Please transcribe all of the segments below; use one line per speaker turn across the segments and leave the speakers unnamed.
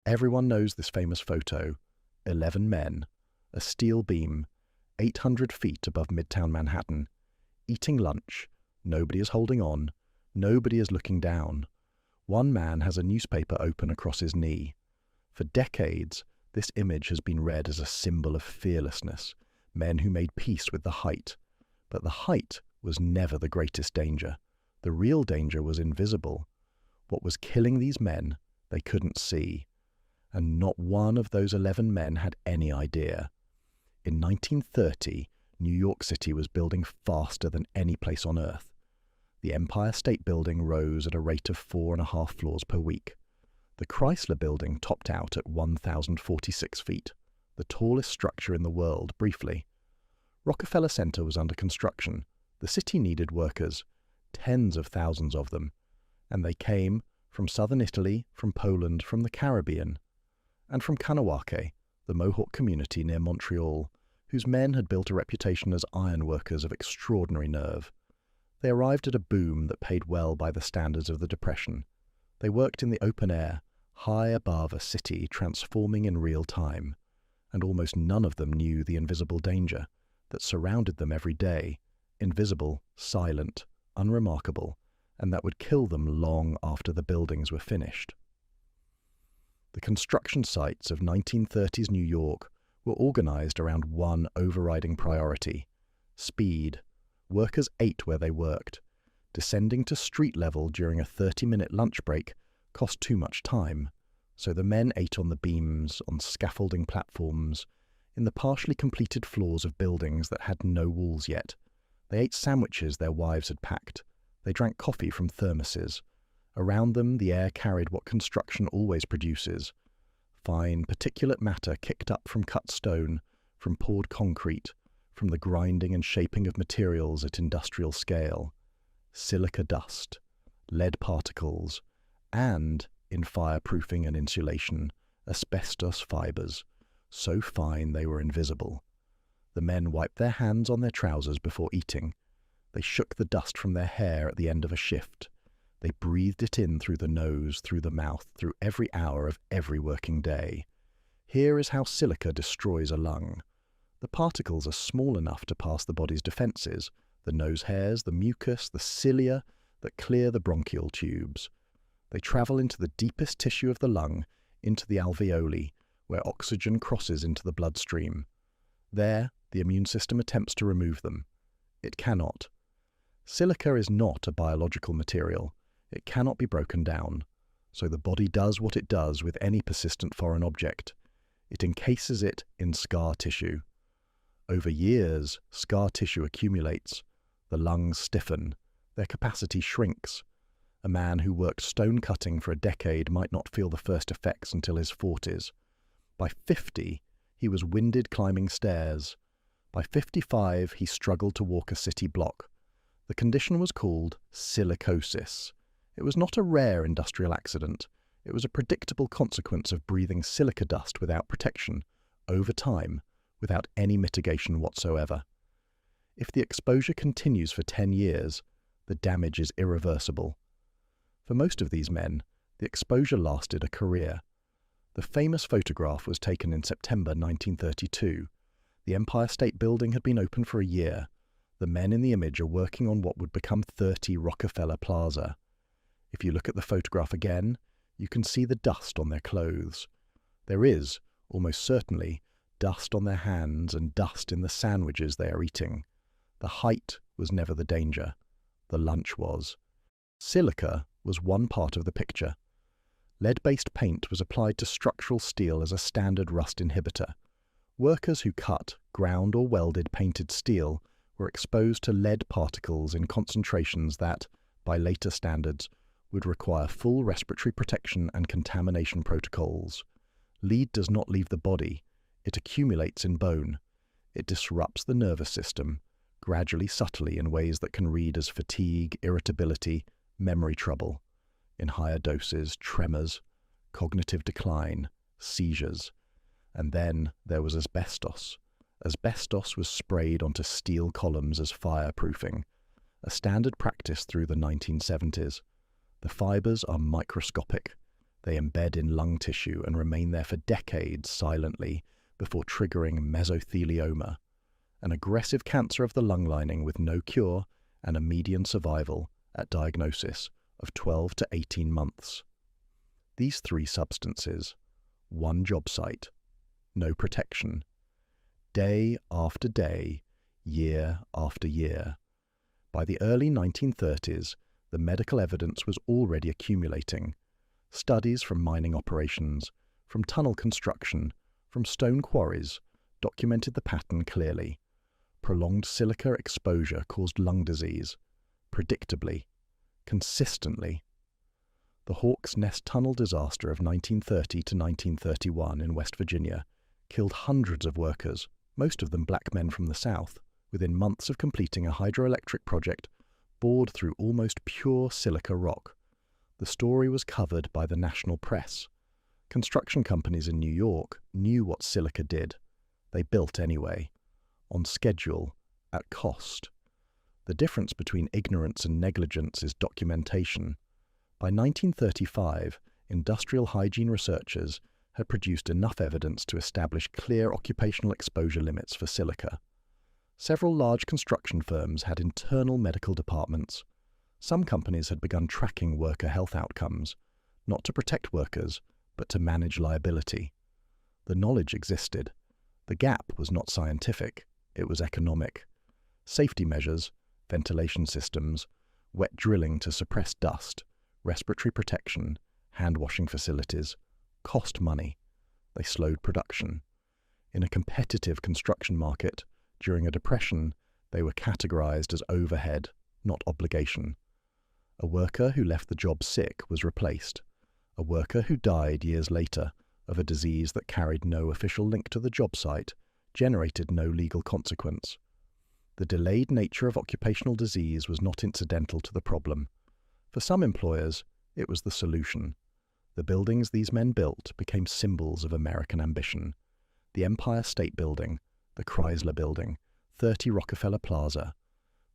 Everyone knows this famous photo. 11 men, a steel beam, 800 feet above Midtown Manhattan, eating lunch. Nobody is holding on. Nobody is looking down. One man has a newspaper open across his knee. For decades, this image has been read as a symbol of fearlessness, men who made peace with the height. But the height was never the greatest danger. The real danger was invisible. What was killing these men, they couldn't see. And not one of those 11 men had any idea. In 1930, New York City was building faster than any place on Earth. The Empire State Building rose at a rate of 4.5 floors per week. The Chrysler Building topped out at 1,046 feet, the tallest structure in the world, briefly. Rockefeller Center was under construction. The city needed workers, tens of thousands of them, and they came from southern Italy, from Poland, from the Caribbean, and from Kahnawake, the Mohawk community near Montreal, whose men had built a reputation as ironworkers of extraordinary nerve. They arrived at a boom that paid well by the standards of the Depression. They worked in the open air, high above a city transforming in real time, and almost none of them knew the invisible danger that surrounded them every day, invisible, silent, unremarkable, and that would kill them long after the buildings were finished. The construction sites of 1930s New York were organized around one overriding priority: speed. Workers ate where they worked. Descending to street level during a 30-minute lunch break cost too much time, so the men ate on the beams, on scaffolding platforms, in the partially completed floors of buildings that had no walls yet. They ate sandwiches their wives had packed. They drank coffee from thermoses. Around them, the air carried what construction always produces: fine, particulate matter kicked up from cut stone, from poured concrete, from the grinding and shaping of materials at industrial scale, silica dust, lead particles, and, in fireproofing and insulation, asbestos fibers, so fine they were invisible. The men wiped their hands on their trousers before eating. They shook the dust from their hair at the end of a shift. They breathed it in through the nose, through the mouth, through every hour of every working day. Here is how silica destroys a lung. The particles are small enough to pass the body's defenses, the nose hairs, the mucus, the cilia that clear the bronchial tubes. They travel into the deepest tissue of the lung, into the alveoli, where oxygen crosses into the bloodstream. There, the immune system attempts to remove them. It cannot. Silica is not a biological material. It cannot be broken down. So the body does what it does with any persistent foreign object. It encases it in scar tissue. Over years, scar tissue accumulates. The lungs stiffen. Their capacity shrinks. A man who worked stone cutting for a decade might not feel the first effects until his 40s. By 50, he was winded climbing stairs. By 55, he struggled to walk a city block. The condition was called silicosis. It was not a rare industrial accident. It was a predictable consequence of breathing silica dust without protection, over time, without any mitigation whatsoever. If the exposure continues for 10 years, the damage is irreversible. For most of these men, the exposure lasted a career. The famous photograph was taken in September 1932. The Empire State Building had been open for a year. The men in the image are working on what would become 30 Rockefeller Plaza. If you look at the photograph again, you can see the dust on their clothes. There is, almost certainly, dust on their hands and dust in the sandwiches they are eating. The height was never the danger. The lunch was. Silica was one part of the picture. Lead-based paint was applied to structural steel as a standard rust inhibitor. Workers who cut, ground or welded painted steel were exposed to lead particles in concentrations that, by later standards, would require full respiratory protection and contamination protocols. Lead does not leave the body. It accumulates in bone. It disrupts the nervous system, gradually, subtly, in ways that can read as fatigue, irritability, memory trouble. In higher doses, tremors, cognitive decline, seizures. And then there was asbestos. Asbestos was sprayed onto steel columns as fireproofing, a standard practice through the 1970s. The fibers are microscopic. They embed in lung tissue and remain there for decades silently before triggering mesothelioma, an aggressive cancer of the lung lining with no cure and a median survival at diagnosis of 12 to 18 months. These three substances, one job site, no protection, day after day, year after year. By the early 1930s, the medical evidence was already accumulating. Studies from mining operations, from tunnel construction, from stone quarries documented the pattern clearly. Prolonged silica exposure caused lung disease, predictably, consistently. The Hawks Nest Tunnel disaster of 1930 to 1931 in West Virginia killed hundreds of workers, most of them black men from the South, within months of completing a hydroelectric project bored through almost pure silica rock. The story was covered by the national press. Construction companies in New York knew what silica did. They built anyway, on schedule, at cost. The difference between ignorance and negligence is documentation. By 1935, industrial hygiene researchers had produced enough evidence to establish clear occupational exposure limits for silica. Several large construction firms had internal medical departments. Some companies had begun tracking worker health outcomes, not to protect workers, but to manage liability. The knowledge existed. The gap was not scientific, it was economic. Safety measures, ventilation systems, wet drilling to suppress dust, respiratory protection, hand-washing facilities, cost money. They slowed production. In a competitive construction market, during a depression, they were categorized as overhead, not obligation. A worker who left the job sick was replaced. A worker who died years later of a disease that carried no official link to the job site generated no legal consequence. The delayed nature of occupational disease was not incidental to the problem. For some employers, it was the solution. The buildings these men built became symbols of American ambition. The Empire State Building, the Chrysler Building, 30 Rockefeller Plaza.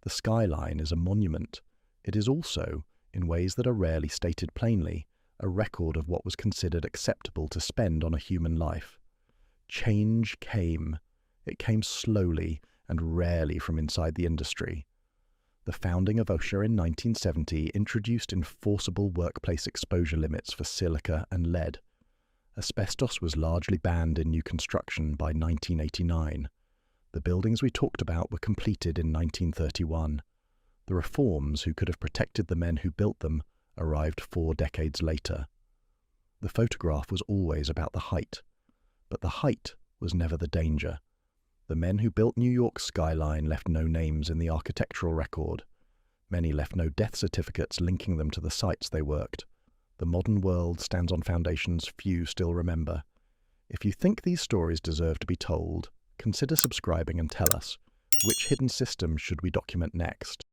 The skyline is a monument. It is also, in ways that are rarely stated plainly, a record of what was considered acceptable to spend on a human life. Change came. It came slowly and rarely from inside the industry. The founding of OSHA in 1970 introduced enforceable workplace exposure limits for silica and lead. Asbestos was largely banned in new construction by 1989. The buildings we talked about were completed in 1931. The reforms who could have protected the men who built them arrived 4 decades later. The photograph was always about the height, but the height was never the danger. The men who built New York's skyline left no names in the architectural record. Many left no death certificates linking them to the sites they worked. The modern world stands on foundations few still remember. If you think these stories deserve to be told, consider subscribing and tell us, which hidden systems should we document next?